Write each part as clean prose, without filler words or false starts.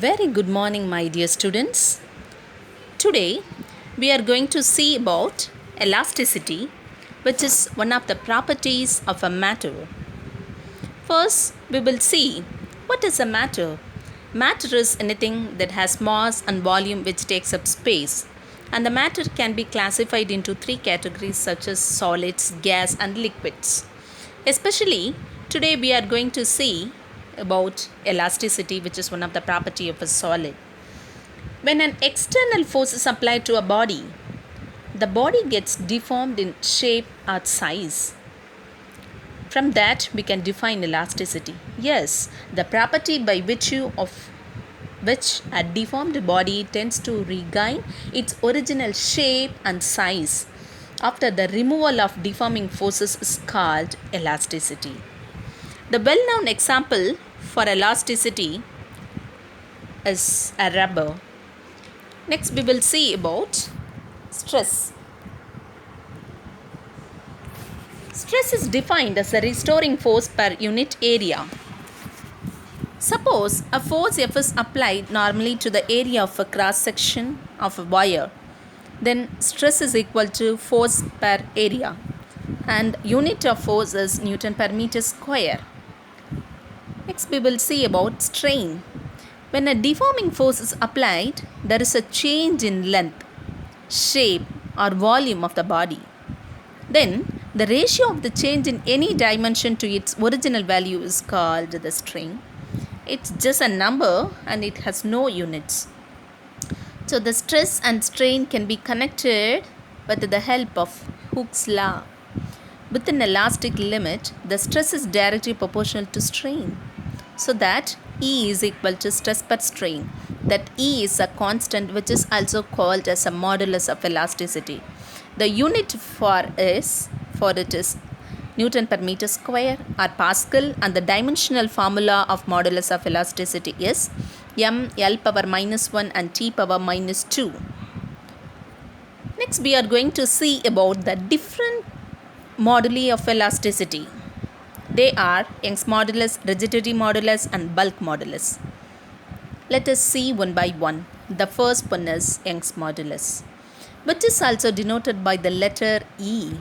Very good morning, my dear students. Today, we are going to see about elasticity, which is one of the properties of a matter. First, we will see what is a matter. Matter is anything that has mass and volume which takes up space. And the matter can be classified into three categories such as solids, gas, and liquids. Especially today, we are going to see about elasticity, which is one of the property of a solid. When an external force is applied to a body, the body gets deformed in shape or size. From that, we can define elasticity. Yes, the property by virtue of which a deformed body tends to regain its original shape and size after the removal of deforming forces is called elasticity. The well-known example for elasticity is a rubber. Next, we will see about stress. Stress is defined as a restoring force per unit area. Suppose a force F is applied normally to the area of a cross section of a wire. Then stress is equal to force per area, and unit of force is Newton per meter square. Next, we will see about strain. When a deforming force is applied, there is a change in length, shape, or volume of the body. Then, the ratio of the change in any dimension to its original value is called the strain. It's just a number and it has no units. So, the stress and strain can be connected with the help of Hooke's law. With an elastic limit, the stress is directly proportional to strain. So that E is equal to stress per strain. That E is a constant which is also called as a modulus of elasticity. The unit for it is Newton per meter square or Pascal, and the dimensional formula of modulus of elasticity is m L power minus 1 and T power minus 2. Next, we are going to see about the different moduli of elasticity. They are Young's modulus, rigidity modulus, and bulk modulus. Let us see one by one. The first one is Young's modulus, which is also denoted by the letter E.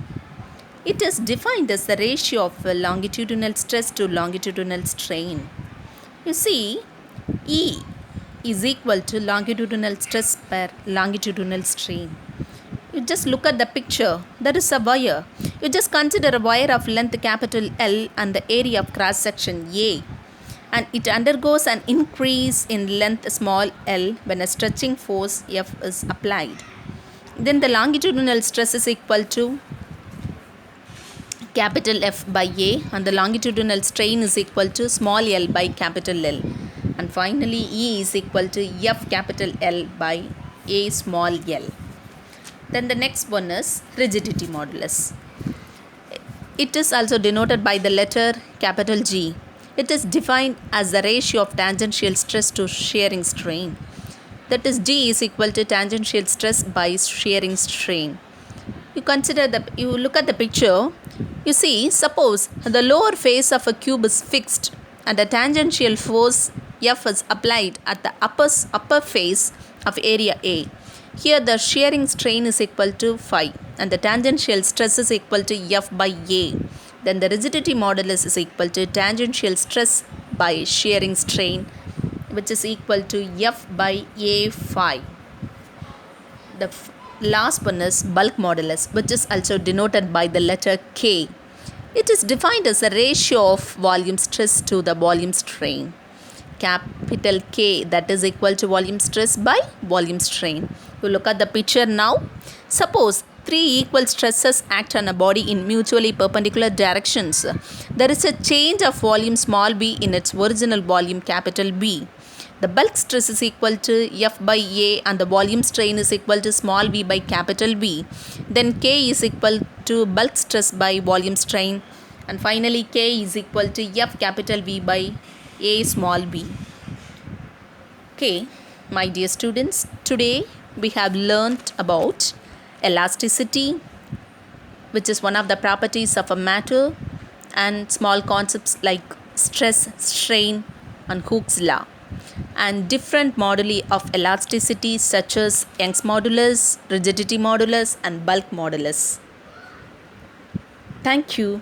It is defined as the ratio of longitudinal stress to longitudinal strain. You see, E is equal to longitudinal stress per longitudinal strain. You just look at the picture. There is a wire. You just consider a wire of length capital L and the area of cross section A, and it undergoes an increase in length small l when a stretching force F is applied. Then the longitudinal stress is equal to capital F by A, and the longitudinal strain is equal to small l by capital L. And finally, E is equal to F capital L by A small l. Then the next one is rigidity modulus. It is also denoted by the letter capital G. It is defined as the ratio of tangential stress to shearing strain. That is, G is equal to tangential stress by shearing strain. You look at the picture. You see, suppose the lower face of a cube is fixed and a tangential force F is applied at the upper face of area A. Here the shearing strain is equal to phi and the tangential stress is equal to F by A. Then the rigidity modulus is equal to tangential stress by shearing strain, which is equal to F by A phi. The last one is bulk modulus, which is also denoted by the letter K. It is defined as a ratio of volume stress to the volume strain. Capital K, that is equal to volume stress by volume strain. You look at the picture now. Suppose three equal stresses act on a body in mutually perpendicular directions. There is a change of volume small b in its original volume capital B. The bulk stress is equal to F by A and the volume strain is equal to small v by capital B. Then K is equal to bulk stress by volume strain. And finally, K is equal to F capital V by A small b. Okay, my dear students, today we have learnt about elasticity, which is one of the properties of a matter, and small concepts like stress, strain, and Hooke's law. and different moduli of elasticity such as Young's modulus, rigidity modulus, and bulk modulus. Thank you.